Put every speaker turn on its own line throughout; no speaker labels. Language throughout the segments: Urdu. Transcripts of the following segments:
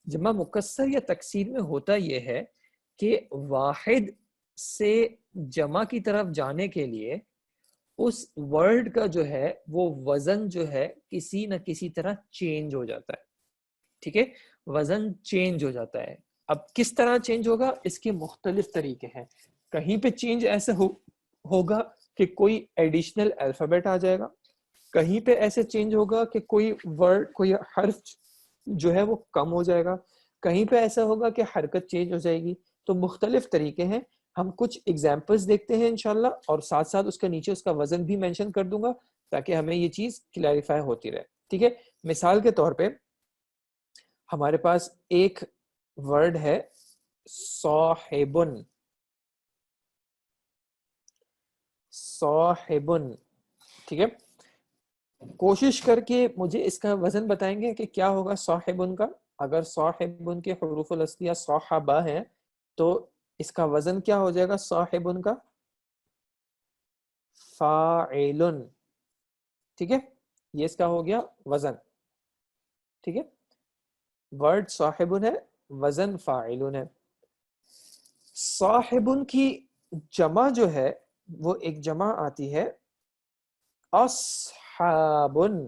جمع مکسر یا تکسیر میں ہوتا یہ ہے کہ واحد سے جمع کی طرف جانے کے لیے اس ورڈ کا جو ہے وہ وزن جو ہے کسی نہ کسی طرح چینج ہو جاتا ہے. ٹھیک ہے, وزن چینج ہو جاتا ہے. اب کس طرح چینج ہوگا, اس کے مختلف طریقے ہیں. کہیں پہ چینج ایسے ہوگا کہ کوئی ایڈیشنل الفابیٹ آ جائے گا, کہیں پہ ایسے چینج ہوگا کہ کوئی ورڈ, کوئی حرف جو ہے وہ کم ہو جائے گا, کہیں پہ ایسا ہوگا کہ حرکت چینج ہو جائے گی. تو مختلف طریقے ہیں. ہم کچھ ایگزامپلس دیکھتے ہیں انشاءاللہ, اور ساتھ ساتھ اس کے نیچے اس کا وزن بھی مینشن کر دوں گا تاکہ ہمیں یہ چیز کلیریفائی ہوتی رہے. ٹھیک ہے, مثال کے طور پہ ہمارے پاس ایک ورڈ ہے صاحبن. صاحبن, ٹھیک ہے, کوشش کر کے مجھے اس کا وزن بتائیں گے کہ کیا ہوگا صاحبن کا. اگر صاحبن کے حروف الاصلیہ صاحبہ ہیں تو اس کا وزن کیا ہو جائے گا صاحبن کا؟ فاعلن. ٹھیک ہے, یہ اس کا ہو گیا وزن. ٹھیک ہے, ورڈ صاحبن ہے, وزن فاعلن ہے. صاحبن کی جمع جو ہے وہ ایک جمع آتی ہے اصحابن.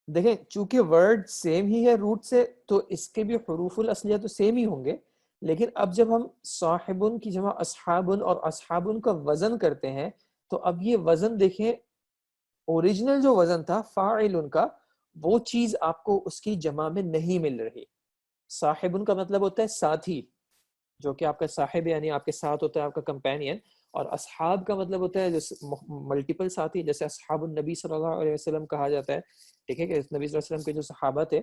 دیکھیں چونکہ ورڈ سیم ہی ہے روٹ سے تو اس کے بھی حروف الاصلیہ تو سیم ہی ہوں گے, لیکن اب جب ہم صاحبن کی جمع اصحابن اور اصحابن کا وزن کرتے ہیں تو اب یہ وزن دیکھیں, اوریجنل جو وزن تھا فاعلن کا وہ چیز آپ کو اس کی جمع میں نہیں مل رہی. صاحبن کا مطلب ہوتا ہے ساتھی, جو کہ آپ کا صاحب یعنی آپ کے ساتھ ہوتا ہے, آپ کا کمپینین. اور اصحاب کا مطلب ہوتا ہے جیسے ملٹیپل ساتھی, جیسے اصحاب النبی صلی اللہ علیہ وسلم کہا جاتا ہے. ٹھیک ہے, کہ نبی صلی اللہ علیہ وسلم کے جو صحابہ تھے.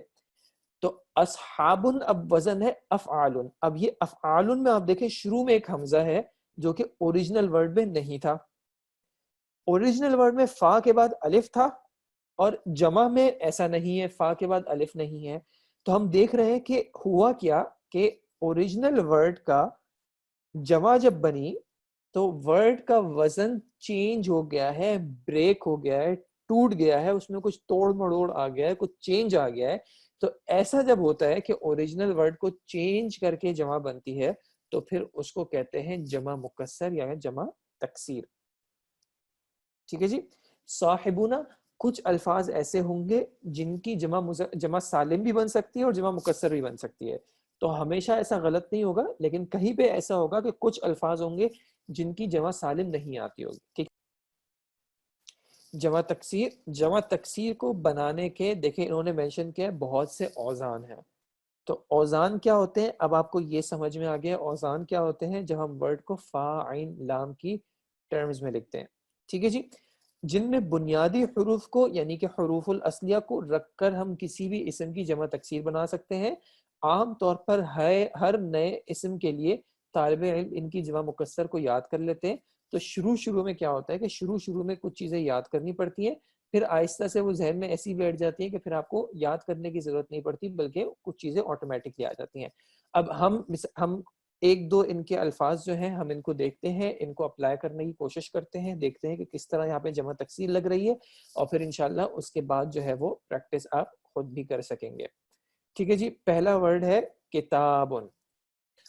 تو اصحابن اب وزن ہے افعالن. اب یہ افعالن میں آپ دیکھیں شروع میں ایک حمزہ ہے جو کہ اوریجنل ورڈ میں نہیں تھا. اوریجنل ورڈ میں فا کے بعد الف تھا, اور جمع میں ایسا نہیں ہے, فا کے بعد الف نہیں ہے. تو ہم دیکھ رہے ہیں کہ ہوا کیا کہ اوریجنل ورڈ کا جمع جب بنی تو ورڈ کا وزن چینج ہو گیا ہے, بریک ہو گیا ہے, ٹوٹ گیا ہے, اس میں کچھ توڑ مڑوڑ آ گیا ہے, کچھ چینج آ گیا ہے. تو ایسا جب ہوتا ہے کہ اوریجنل ورڈ کو چینج کر کے جمع بنتی ہے تو پھر اس کو کہتے ہیں جمع مکسر یا جمع تکسیر. ٹھیک ہے جی. صاحبون, کچھ الفاظ ایسے ہوں گے جن کی جمع سالم بھی بن سکتی ہے اور جمع مکسر بھی بن سکتی ہے. تو ہمیشہ ایسا غلط نہیں ہوگا, لیکن کہیں پہ ایسا ہوگا کہ کچھ الفاظ ہوں گے جن کی جمع سالم نہیں آتی ہوگی. ٹھیک, جمع تکسیر. جمع تکسیر کو بنانے کے دیکھیں انہوں نے مینشن کیا ہے بہت سے اوزان ہیں. تو اوزان کیا ہوتے ہیں, اب آپ کو یہ سمجھ میں آ گیا اوزان کیا ہوتے ہیں جب ہم ورڈ کو فا عین لام کی ٹرمز میں لکھتے ہیں. ٹھیک ہے جی, جن میں بنیادی حروف کو یعنی کہ حروف الاصلیہ کو رکھ کر ہم کسی بھی اسم کی جمع تکسیر بنا سکتے ہیں. عام طور پر ہر نئے اسم کے لیے طالب علم ان کی جمع مکسر کو یاد کر لیتے ہیں. تو شروع میں کیا ہوتا ہے کہ شروع میں کچھ چیزیں یاد کرنی پڑتی ہیں, پھر آہستہ سے وہ ذہن میں ایسی بیٹھ جاتی ہیں کہ پھر آپ کو یاد کرنے کی ضرورت نہیں پڑتی, بلکہ کچھ چیزیں آٹومیٹکلی آ جاتی ہیں. اب ہم ایک دو ان کے الفاظ جو ہیں ہم ان کو دیکھتے ہیں, ان کو اپلائی کرنے کی کوشش کرتے ہیں, دیکھتے ہیں کہ کس طرح یہاں پہ جمع تکسیر لگ رہی ہے, اور پھر انشاءاللہ اس کے بعد جو ہے وہ پریکٹس آپ خود بھی کر سکیں گے. ٹھیک ہے جی, پہلا ورڈ ہے کتابن.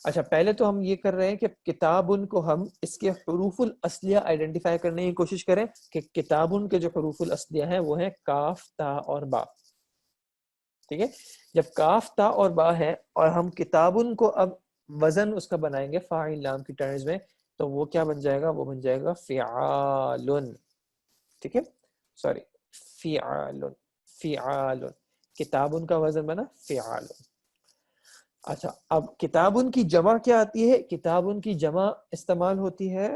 اچھا, پہلے تو ہم یہ کر رہے ہیں کہ کتابن کو ہم اس کے حروف الاصلیہ آئیڈینٹیفائی کرنے کی کوشش کریں کہ کتابن کے جو حروف الاصلیہ ہیں وہ ہیں کاف, تا اور با. ٹھیک ہے, جب کاف, تا اور با ہے اور ہم کتابن کو اب وزن اس کا بنائیں گے فاعل لام کی ٹرمز میں, تو وہ کیا بن جائے گا, وہ بن جائے گا فعالن. ٹھیک ہے, سوری, فعالن. فعالن, کتابن کا وزن بنا فعالن. اچھا, اب کتابن کی جمع کیا آتی ہے, کتابن کی جمع استعمال ہوتی ہے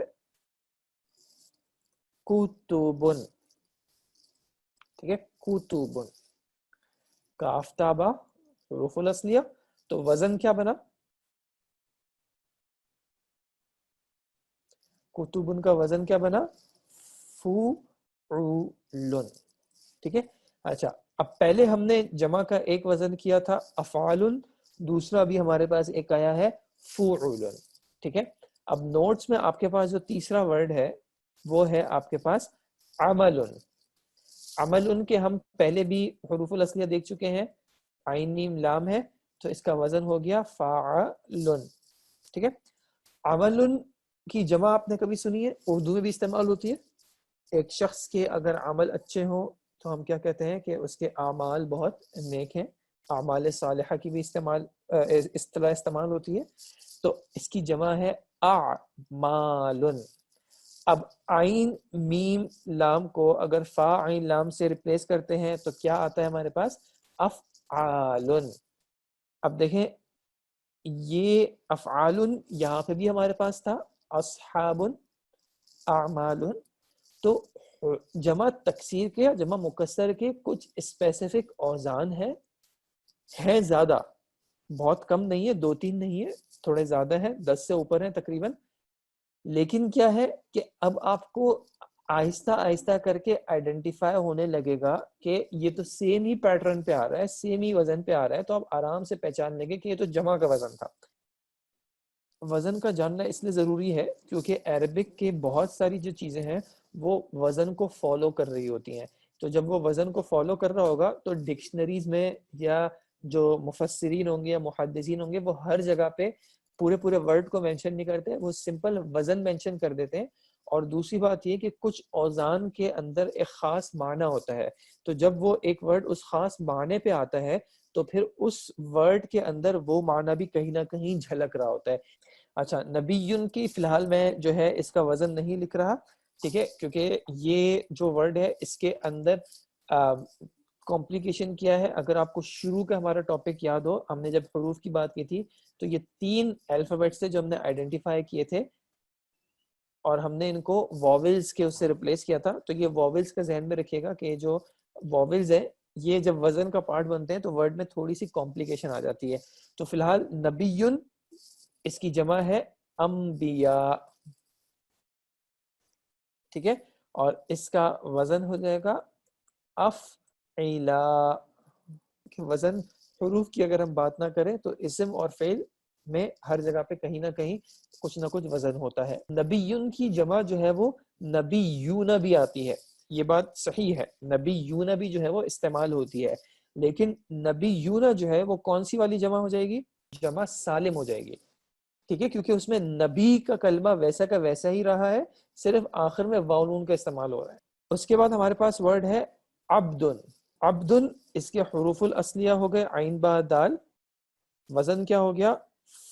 کتبن. ٹھیک ہے, کتبن, کاف تا با حروف الاصلیہ, تو وزن کیا بنا, کتبن کا وزن کیا بنا فعلن. ٹھیک ہے. اچھا, اب پہلے ہم نے جمع کا ایک وزن کیا تھا افعال, دوسرا بھی ہمارے پاس ایک آیا ہے فعلن. ٹھیک ہے, اب نوٹس میں آپ کے پاس جو تیسرا ورڈ ہے وہ ہے آپ کے پاس عمل. عمل ان کے ہم پہلے بھی حروف الاصلیہ دیکھ چکے ہیں، عین نیم لام ہے تو اس کا وزن ہو گیا فاعل. ٹھیک ہے. عمل کی جمع آپ نے کبھی سنی ہے؟ اردو میں بھی استعمال ہوتی ہے. ایک شخص کے اگر عمل اچھے ہوں تو ہم کیا کہتے ہیں کہ اس کے اعمال بہت نیک ہیں. اعمال صالحہ کی بھی اصطلاح استعمال ہوتی ہے. تو اس کی جمع ہے اعمال. اب عین میم لام کو اگر فا عین لام سے ریپلیس کرتے ہیں تو کیا آتا ہے ہمارے پاس؟ افعال. اب دیکھیں یہ افعال یہاں پہ بھی ہمارے پاس تھا اصحاب اعمال. تو جمع تکسیر کے جمع مکسر کے کچھ اسپیسیفک اوزان ہیں زیادہ، بہت کم نہیں ہے، 2-3 نہیں ہے، تھوڑے زیادہ ہیں، 10 سے اوپر ہیں تقریباً. لیکن کیا ہے کہ اب آپ کو آہستہ آہستہ کر کے آئیڈینٹیفائی ہونے لگے گا کہ یہ تو سیم ہی پیٹرن پہ آ رہا ہے، سیم ہی وزن پہ آ رہا ہے. تو آپ آرام سے پہچان لیں گے کہ یہ تو جمع کا وزن تھا. وزن کا جاننا اس لیے ضروری ہے کیونکہ عربک کے بہت ساری جو چیزیں ہیں وہ وزن کو فالو کر رہی ہوتی ہیں. تو جب وہ وزن کو فالو کر رہا ہوگا تو ڈکشنریز میں یا جو مفسرین ہوں گے یا محدثین ہوں گے وہ ہر جگہ پہ پورے ورڈ کو مینشن نہیں کرتے، وہ سمپل وزن مینشن کر دیتے ہیں. اور دوسری بات یہ کہ کچھ اوزان کے اندر ایک خاص معنی ہوتا ہے، تو جب وہ ایک ورڈ اس خاص معنی پہ آتا ہے تو پھر اس ورڈ کے اندر وہ معنی بھی کہیں نہ کہیں جھلک رہا ہوتا ہے. اچھا، نبیون کی فی الحال میں جو ہے اس کا وزن نہیں لکھ رہا، ٹھیک ہے، کیونکہ یہ جو ورڈ ہے اس کے اندر کمپلیکیشن کیا ہے. اگر آپ کو شروع کا ہمارا ٹاپک یاد ہو، ہم نے جب حروف کی بات کی تھی تو یہ 3 الفابیٹس تھے جو ہم نے آئیڈینٹیفائی کیے تھے اور ہم نے ان کو واولز کے اس سے ریپلیس کیا تھا. تو یہ واولز کا ذہن میں رکھیے گا کہ جو واولز ہے یہ جب وزن کا پارٹ بنتے ہیں تو ورڈ میں تھوڑی سی کمپلیکیشن آ جاتی ہے. تو فی الحال نبیون اس کی جمع ہے انبیاء، ٹھیک ہے، اور اس کا وزن ہو جائے گا افعلا. وزن حروف کی اگر ہم بات نہ کریں تو اسم اور فعل میں ہر جگہ پہ کہیں نہ کہیں کچھ نہ کچھ وزن ہوتا ہے. نبیون کی جمع جو ہے وہ نبیون بھی آتی ہے، یہ بات صحیح ہے، نبیون بھی جو ہے وہ استعمال ہوتی ہے، لیکن نبیون جو ہے وہ کون سی والی جمع ہو جائے گی؟ جمع سالم ہو جائے گی، ٹھیک ہے، کیونکہ اس میں نبی کا کلمہ ویسا کا ویسا ہی رہا ہے، صرف آخر میں واو نون کا استعمال ہو رہا ہے. اس کے بعد ہمارے پاس ورڈ ہے عبدن. عبدن اس کے حروف الاصلیہ ہو گئے عین با دال، وزن کیا ہو گیا؟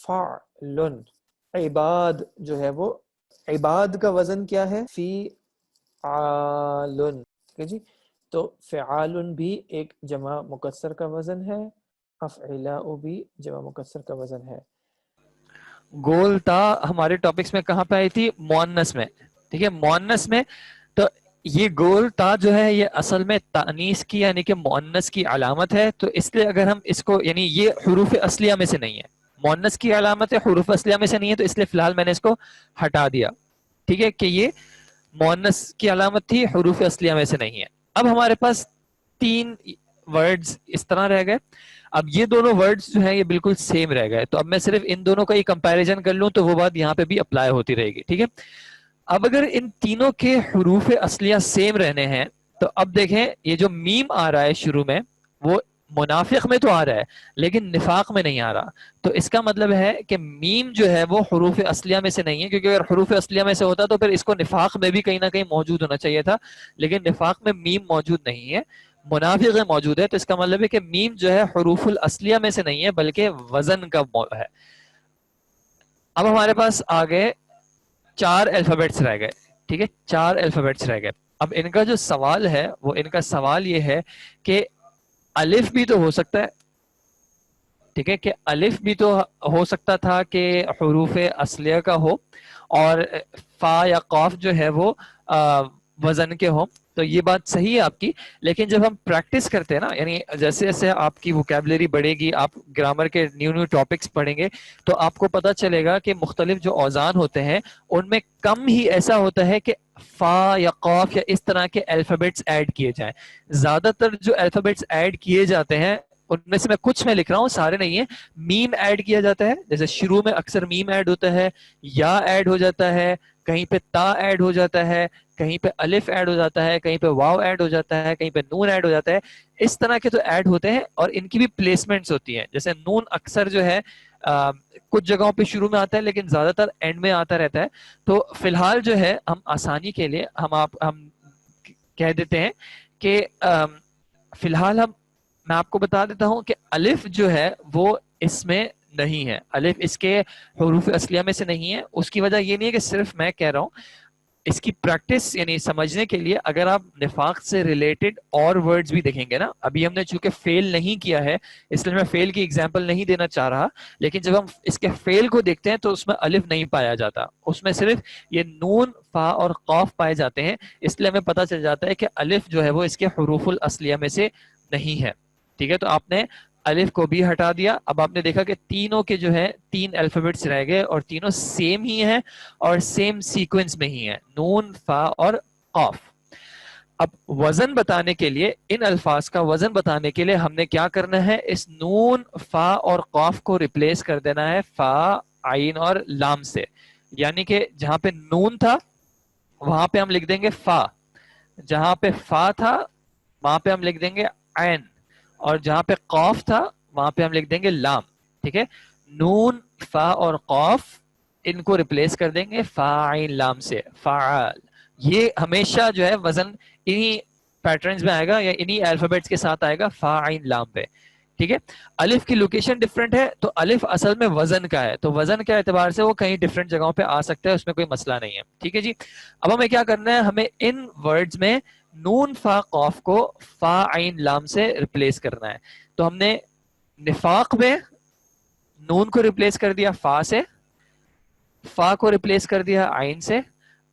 فعلن. عباد جو ہے وہ عباد کا وزن کیا ہے؟ فی عالن، ٹھیک ہے جی. تو فعالن بھی ایک جمع مکسر کا وزن ہے، افعلاء بھی جمع مکسر کا وزن ہے.
گول تا ہمارے ٹاپکس میں کہاں پہ آئی تھی؟ مؤنث میں، ٹھیک ہے، مؤنث میں. تو یہ گول تا جو ہے یہ اصل میں تانیث کی یعنی کہ مؤنث کی علامت ہے. تو اس لیے اگر ہم اس کو یعنی یہ حروف اصلیہ میں سے نہیں ہے، مؤنث کی علامت ہے، حروف اصلیہ میں سے نہیں ہے، تو اس لیے فی الحال میں نے اس کو ہٹا دیا، ٹھیک ہے، کہ یہ مؤنث کی علامت تھی، حروف اصلیہ میں سے نہیں ہے. اب ہمارے پاس 3 ورڈز اس طرح رہ گئے. اب یہ دونوں ورڈز جو ہیں یہ بالکل سیم رہ گئے، تو اب میں صرف ان دونوں کا ہی کمپیریزن کر لوں تو وہ بات یہاں پہ بھی اپلائی ہوتی رہے گی، ٹھیک ہے. اب اگر ان تینوں کے حروف اصلیہ سیم رہنے ہیں تو اب دیکھیں یہ جو میم آ رہا ہے شروع میں وہ منافق میں تو آ رہا ہے لیکن نفاق میں نہیں آ رہا. تو اس کا مطلب ہے کہ میم جو ہے وہ حروف اصلیہ میں سے نہیں ہے، کیونکہ اگر حروف اصلیہ میں سے ہوتا تو پھر اس کو نفاق میں بھی کہیں نہ کہیں موجود ہونا چاہیے تھا، لیکن نفاق میں میم موجود نہیں ہے، منافق میں موجود ہے. تو اس کا مطلب ہے کہ میم جو ہے حروف الاصلیہ میں سے نہیں ہے بلکہ وزن کا ہے. اب ہمارے پاس آگے 4 الفابیٹس رہ گئے، ٹھیک ہے، 4 الفابیٹس رہ گئے. اب ان کا جو سوال ہے وہ ان کا سوال یہ ہے کہ الف بھی تو ہو سکتا ہے، ٹھیک ہے، کہ الف بھی تو ہو سکتا تھا کہ حروف اصلیہ کا ہو اور فا یا قاف جو ہے وہ وزن کے ہوں. تو یہ بات صحیح ہے آپ کی، لیکن جب ہم پریکٹس کرتے ہیں نا، یعنی جیسے جیسے آپ کی ووکیبلری بڑھے گی، آپ گرامر کے نیو ٹاپکس پڑھیں گے تو آپ کو پتہ چلے گا کہ مختلف جو اوزان ہوتے ہیں ان میں کم ہی ایسا ہوتا ہے کہ فا یا قاف یا اس طرح کے الفابیٹس ایڈ کیے جائیں. زیادہ تر جو الفابیٹس ایڈ کیے جاتے ہیں ان میں سے میں کچھ میں لکھ رہا ہوں, سارے نہیں ہیں. میم ایڈ کیا جاتا ہے, جیسے شروع میں اکثر میم ایڈ ہوتا ہے, یا ایڈ ہو جاتا ہے, کہیں پہ تا ایڈ ہو جاتا ہے, کہیں پہ الف ایڈ ہو جاتا ہے, کہیں پہ واو ایڈ ہو جاتا ہے, کہیں پہ نون ایڈ ہو جاتا ہے. اس طرح کے تو ایڈ ہوتے ہیں, اور ان کی بھی پلیسمنٹس ہوتی ہیں. جیسے نون اکثر جو ہے کچھ جگہوں پہ شروع میں آتا ہے, لیکن زیادہ تر اینڈ میں آتا رہتا ہے. تو فی الحال جو ہے ہم آسانی کے لیے ہم کہہ دیتے ہیں کہ فی الحال میں آپ کو بتا دیتا ہوں کہ الف جو ہے وہ اس میں نہیں ہے. الف اس کے حروف اصلیہ میں سے نہیں ہے. اس کی وجہ یہ نہیں ہے کہ صرف میں کہہ رہا ہوں, اس کی پریکٹس یعنی سمجھنے کے لیے اگر آپ نفاق سے ریلیٹڈ اور ورڈز بھی دیکھیں گے نا, ابھی ہم نے چونکہ فیل نہیں کیا ہے اس لیے میں فیل کی ایگزامپل نہیں دینا چاہ رہا, لیکن جب ہم اس کے فیل کو دیکھتے ہیں تو اس میں الف نہیں پایا جاتا, اس میں صرف یہ نون فا اور قاف پائے جاتے ہیں. اس لیے ہمیں پتہ چل جاتا ہے کہ الف جو ہے وہ اس کے حروف الاصلیہ میں سے نہیں ہے. ٹھیک ہے, تو آپ نے الف کو بھی ہٹا دیا. اب آپ نے دیکھا کہ تینوں کے جو ہے 3 الفابیٹس رہ گئے, اور تینوں سیم ہی ہیں اور سیم سیکوینس میں ہی ہیں, نون فا اور قاف. اب وزن بتانے کے لیے, ان الفاظ کا وزن بتانے کے لیے ہم نے کیا کرنا ہے, اس نون فا اور قاف کو ریپلیس کر دینا ہے فا عین اور لام سے. یعنی کہ جہاں پہ نون تھا وہاں پہ ہم لکھ دیں گے فا, جہاں پہ فا تھا وہاں پہ ہم لکھ دیں گے عین, اور جہاں پہ قاف تھا وہاں پہ ہم لکھ دیں گے لام. ٹھیک ہے, نون فا اور قاف ان کو ریپلیس کر دیں گے فا عین لام سے, فعال. یہ ہمیشہ جو ہے وزن انہی پیٹرنز میں آئے گا یا انہی الفابیٹس کے ساتھ آئے گا, فا عین لام پہ. ٹھیک ہے, الف کی لوکیشن ڈفرینٹ ہے, تو الف اصل میں وزن کا ہے, تو وزن کے اعتبار سے وہ کہیں ڈفرینٹ جگہوں پہ آ سکتا ہے, اس میں کوئی مسئلہ نہیں ہے. ٹھیک ہے جی, اب ہمیں کیا کرنا ہے, ہمیں ان ورڈز میں نون فا قاف کو فا عین لام سے ریپلیس کرنا ہے. تو ہم نے نفاق میں نون کو ریپلیس کر دیا فا سے, فا کو ریپلیس کر دیا عین سے,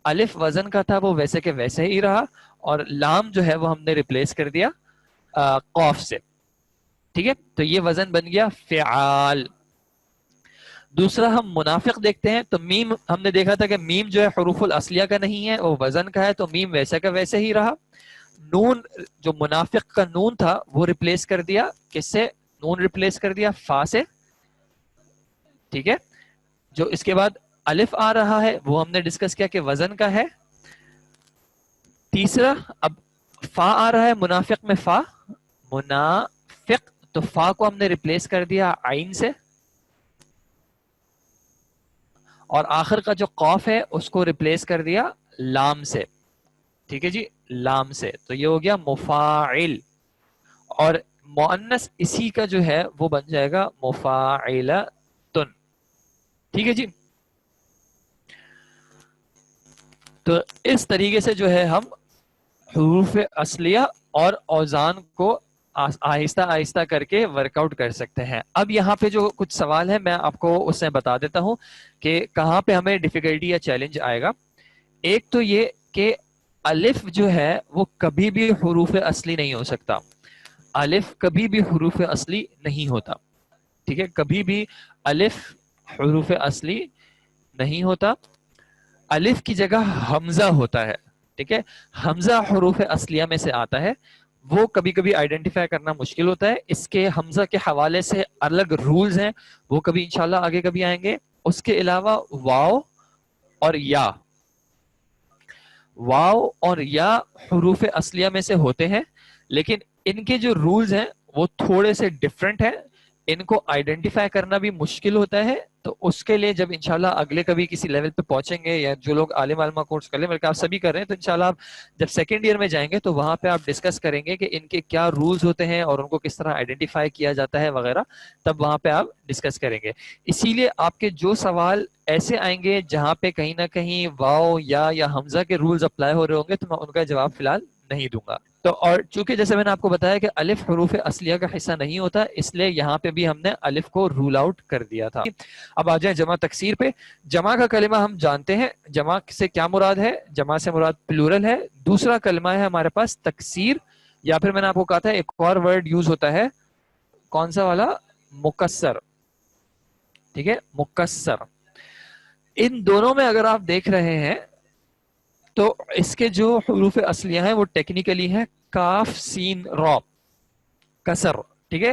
الف وزن کا تھا وہ ویسے کے ویسے ہی رہا, اور لام جو ہے وہ ہم نے ریپلیس کر دیا قاف سے. ٹھیک ہے, تو یہ وزن بن گیا فعال. دوسرا ہم منافق دیکھتے ہیں, تو میم ہم نے دیکھا تھا کہ میم جو ہے حروف الاصلیہ کا نہیں ہے, وہ وزن کا ہے, تو میم ویسا کا ویسے ہی رہا. نون جو منافق کا نون تھا وہ ریپلیس کر دیا کس سے, نون ریپلیس کر دیا فا سے. ٹھیک ہے, جو اس کے بعد الف آ رہا ہے وہ ہم نے ڈسکس کیا کہ وزن کا ہے. تیسرا اب فا آ رہا ہے منافق میں, فا منافق, تو فا کو ہم نے ریپلیس کر دیا عین سے, اور آخر کا جو قاف ہے اس کو ریپلیس کر دیا لام سے. ٹھیک ہے جی, لام سے, تو یہ ہو گیا مفاعل, اور مؤنث اسی کا جو ہے وہ بن جائے گا مفاعلتن. ٹھیک ہے جی, تو اس طریقے سے جو ہے ہم حروف اصلیہ اور اوزان کو آہستہ آہستہ کر کے ورک آؤٹ کر سکتے ہیں. اب یہاں پہ جو کچھ سوال ہے میں آپ کو اس میں بتا دیتا ہوں کہ کہاں پہ ہمیں ڈیفیکلٹی یا چیلنج آئے گا. ایک تو یہ کہ الف جو ہے وہ کبھی بھی حروف اصلی نہیں ہو سکتا, الف کبھی بھی حروف اصلی نہیں ہوتا. ٹھیک ہے, کبھی بھی الف حروف اصلی نہیں ہوتا. الف کی جگہ حمزہ ہوتا ہے. ٹھیک ہے, حمزہ حروف اصلیہ میں سے آتا ہے, وہ کبھی کبھی آئیڈینٹیفائی کرنا مشکل ہوتا ہے. اس کے حمزہ کے حوالے سے الگ رولز ہیں, وہ کبھی انشاءاللہ آگے کبھی آئیں گے. اس کے علاوہ واو اور یا, واو اور یا حروف اصلیہ میں سے ہوتے ہیں, لیکن ان کے جو رولز ہیں وہ تھوڑے سے ڈفرینٹ ہیں, ان کو آئیڈینٹیفائی کرنا بھی مشکل ہوتا ہے. تو اس کے لیے جب انشاءاللہ اگلے کبھی کسی لیول پہ پہنچیں گے, یا جو لوگ عالم علمہ کورس کر لیں, بلکہ آپ سبھی کر رہے ہیں, تو انشاءاللہ آپ جب سیکنڈ ایئر میں جائیں گے تو وہاں پہ آپ ڈسکس کریں گے کہ ان کے کیا رولز ہوتے ہیں اور ان کو کس طرح آئیڈینٹیفائی کیا جاتا ہے وغیرہ, تب وہاں پہ آپ ڈسکس کریں گے. اسی لیے آپ کے جو سوال ایسے آئیں گے جہاں پہ کہیں نہ کہیں واو یا حمزہ کے رولز اپلائی ہو رہے ہوں گے, تو میں ان کا جواب فی الحال نہیں دوں گا. تو اور چونکہ جیسے میں نے آپ کو بتایا کہ الف حروف اصلیہ کا حصہ نہیں ہوتا, اس لیے یہاں پہ بھی ہم نے الف کو رول آؤٹ کر دیا تھا. اب آ جائیں جمع تکسیر پہ. جمع کا کلمہ ہم جانتے ہیں, جمع سے کیا مراد ہے, جمع سے مراد پلورل ہے. دوسرا کلمہ ہے ہمارے پاس تکسیر, یا پھر میں نے آپ کو کہا تھا ایک اور ورڈ یوز ہوتا ہے, کون سا والا, مکسر. ٹھیک ہے, مکسر. ان دونوں میں اگر آپ دیکھ رہے ہیں تو اس کے جو حروف اصلیہ ہیں وہ ٹیکنیکلی ہے کاف سین را, کسر. ٹھیک ہے,